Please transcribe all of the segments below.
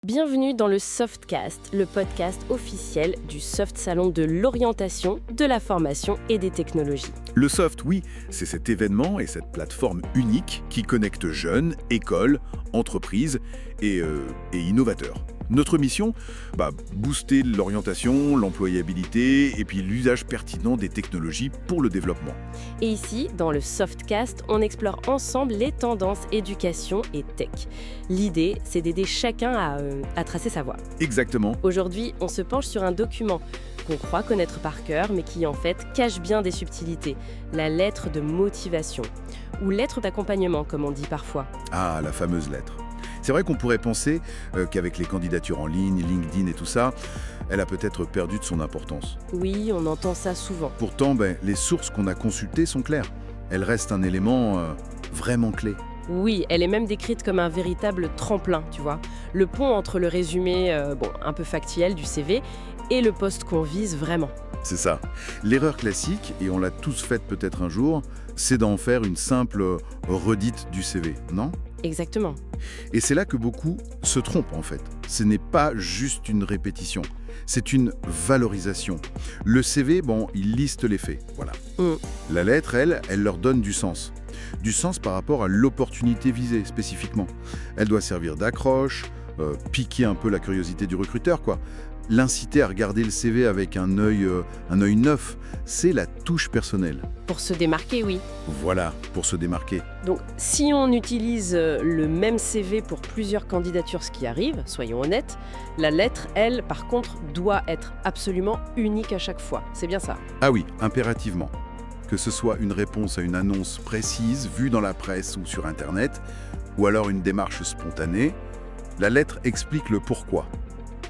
Bienvenue dans le Softcast, le podcast officiel du Soft Salon de l'orientation, de la formation et des technologies. Le Soft, oui, c'est cet événement et cette plateforme unique qui connecte jeunes, écoles, entreprises et innovateurs. Notre mission, booster l'orientation, l'employabilité et puis l'usage pertinent des technologies pour le développement. Et ici, dans le Softcast, on explore ensemble les tendances éducation et tech. L'idée, c'est d'aider chacun à tracer sa voie. Exactement. Aujourd'hui, on se penche sur un document qu'on croit connaître par cœur, mais qui en fait cache bien des subtilités. La lettre de motivation, ou lettre d'accompagnement, comme on dit parfois. Ah, la fameuse lettre. C'est vrai qu'on pourrait penser qu'avec les candidatures en ligne, LinkedIn et tout ça, elle a peut-être perdu de son importance. Oui, on entend ça souvent. Pourtant, les sources qu'on a consultées sont claires. Elle reste un élément vraiment clé. Oui, elle est même décrite comme un véritable tremplin, tu vois. Le pont entre le résumé, un peu factuel du CV, et le poste qu'on vise vraiment. C'est ça. L'erreur classique, et on l'a tous faite peut-être un jour, c'est d'en faire une simple redite du CV, non ? Exactement. Et c'est là que beaucoup se trompent en fait. Ce n'est pas juste une répétition, c'est une valorisation. Le CV, il liste les faits, voilà. La lettre, elle leur donne du sens. Du sens par rapport à l'opportunité visée spécifiquement. Elle doit servir d'accroche, piquer un peu la curiosité du recruteur, quoi. L'inciter à regarder le CV avec un œil neuf, c'est la touche personnelle. Pour se démarquer, oui. Voilà, pour se démarquer. Donc, si on utilise le même CV pour plusieurs candidatures, ce qui arrive, soyons honnêtes, la lettre, elle, par contre, doit être absolument unique à chaque fois. C'est bien ça. Ah oui, impérativement. Que ce soit une réponse à une annonce précise, vue dans la presse ou sur Internet, ou alors une démarche spontanée, la lettre explique le pourquoi.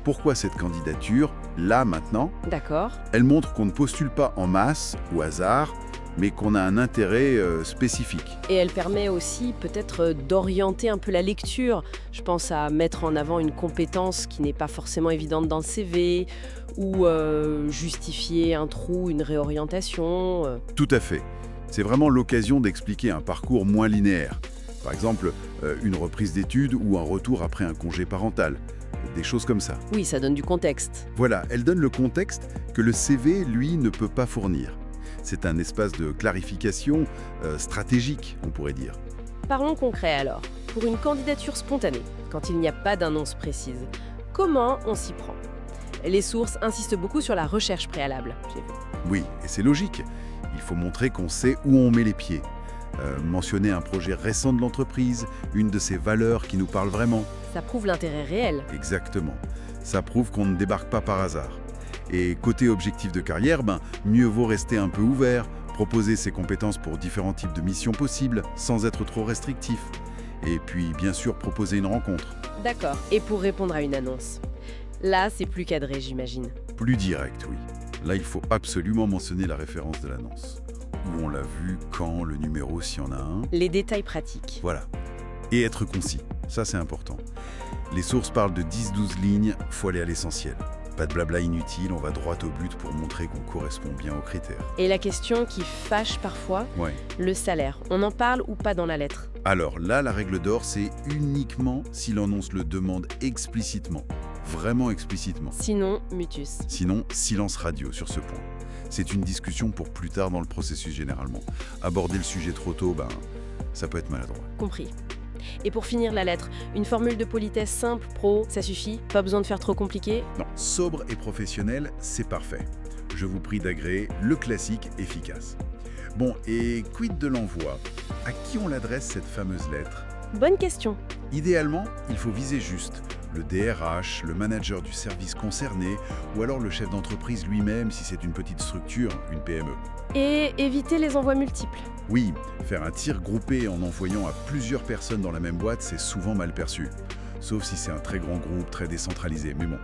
Pourquoi cette candidature, là, maintenant ? D'accord. Elle montre qu'on ne postule pas en masse, au hasard, mais qu'on a un intérêt spécifique. Et elle permet aussi peut-être d'orienter un peu la lecture. Je pense à mettre en avant une compétence qui n'est pas forcément évidente dans le CV, ou justifier un trou, une réorientation. Tout à fait. C'est vraiment l'occasion d'expliquer un parcours moins linéaire. Par exemple, une reprise d'études ou un retour après un congé parental. Des choses comme ça. Oui, ça donne du contexte. Voilà, elle donne le contexte que le CV, lui, ne peut pas fournir. C'est un espace de clarification stratégique, on pourrait dire. Parlons concret alors. Pour une candidature spontanée, quand il n'y a pas d'annonce précise, comment on s'y prend ? Les sources insistent beaucoup sur la recherche préalable, j'ai vu. Oui, et c'est logique. Il faut montrer qu'on sait où on met les pieds. Mentionner un projet récent de l'entreprise, une de ses valeurs qui nous parle vraiment. Ça prouve l'intérêt réel. Exactement. Ça prouve qu'on ne débarque pas par hasard. Et côté objectif de carrière, mieux vaut rester un peu ouvert, proposer ses compétences pour différents types de missions possibles, sans être trop restrictif. Et puis, bien sûr, proposer une rencontre. D'accord. Et pour répondre à une annonce ? Là, c'est plus cadré, j'imagine. Plus direct, oui. Là, il faut absolument mentionner la référence de l'annonce. Où on l'a vu, quand, le numéro, s'il y en a un. Les détails pratiques. Voilà. Et être concis. Ça, c'est important. Les sources parlent de 10-12 lignes, faut aller à l'essentiel. Pas de blabla inutile, on va droit au but pour montrer qu'on correspond bien aux critères. Et la question qui fâche parfois, le salaire. On en parle ou pas dans la lettre ? Alors là, la règle d'or, c'est uniquement si l'annonce le demande explicitement. Vraiment explicitement. Sinon, mutus. Sinon, silence radio sur ce point. C'est une discussion pour plus tard dans le processus généralement. Aborder le sujet trop tôt, ça peut être maladroit. Compris. Et pour finir la lettre, une formule de politesse simple, pro, ça suffit ? Pas besoin de faire trop compliqué ? Non, sobre et professionnel, c'est parfait. Je vous prie d'agréer le classique efficace. Bon, et quid de l'envoi ? À qui on l'adresse cette fameuse lettre ? Bonne question. Idéalement, il faut viser juste le DRH, le manager du service concerné, ou alors le chef d'entreprise lui-même si c'est une petite structure, une PME. Et éviter les envois multiples. Oui, faire un tir groupé en envoyant à plusieurs personnes dans la même boîte, c'est souvent mal perçu. Sauf si c'est un très grand groupe, très décentralisé, mais bon,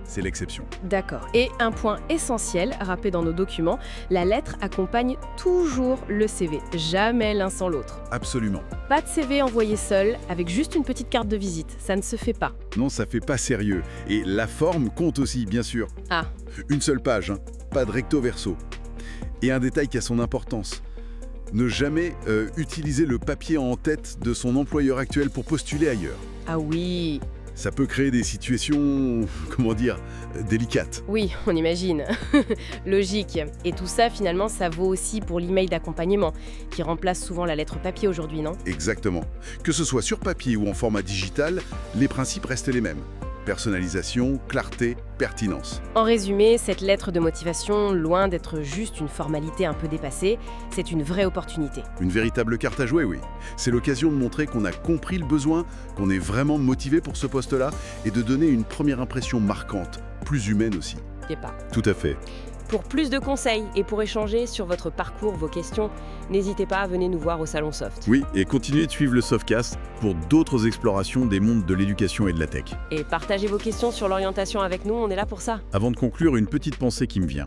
c'est l'exception. D'accord. Et un point essentiel, rappelé dans nos documents, la lettre accompagne toujours le CV, jamais l'un sans l'autre. Absolument. Pas de CV envoyé seul, avec juste une petite carte de visite, ça ne se fait pas. Non, ça fait pas sérieux. Et la forme compte aussi, bien sûr. Ah. Une seule page, pas de recto verso. Et un détail qui a son importance. Ne jamais utiliser le papier en tête de son employeur actuel pour postuler ailleurs. Ah oui. Ça peut créer des situations, comment dire, délicates. Oui, on imagine. Logique. Et tout ça, finalement, ça vaut aussi pour l'email d'accompagnement, qui remplace souvent la lettre papier aujourd'hui, non? Exactement. Que ce soit sur papier ou en format digital, les principes restent les mêmes. Personnalisation, clarté, pertinence. En résumé, cette lettre de motivation, loin d'être juste une formalité un peu dépassée, c'est une vraie opportunité. Une véritable carte à jouer, oui. C'est l'occasion de montrer qu'on a compris le besoin, qu'on est vraiment motivé pour ce poste-là, et de donner une première impression marquante, plus humaine aussi. Et pas. Tout à fait. Pour plus de conseils et pour échanger sur votre parcours, vos questions, n'hésitez pas à venir nous voir au Salon Soft. Oui, et continuez de suivre le Softcast pour d'autres explorations des mondes de l'éducation et de la tech. Et partagez vos questions sur l'orientation avec nous, on est là pour ça. Avant de conclure, une petite pensée qui me vient.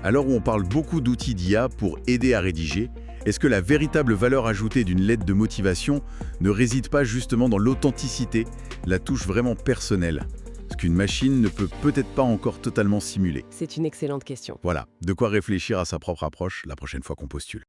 À l'heure où on parle beaucoup d'outils d'IA pour aider à rédiger, est-ce que la véritable valeur ajoutée d'une lettre de motivation ne réside pas justement dans l'authenticité, la touche vraiment personnelle ? Ce qu'une machine ne peut peut-être pas encore totalement simuler. C'est une excellente question. Voilà, de quoi réfléchir à sa propre approche la prochaine fois qu'on postule.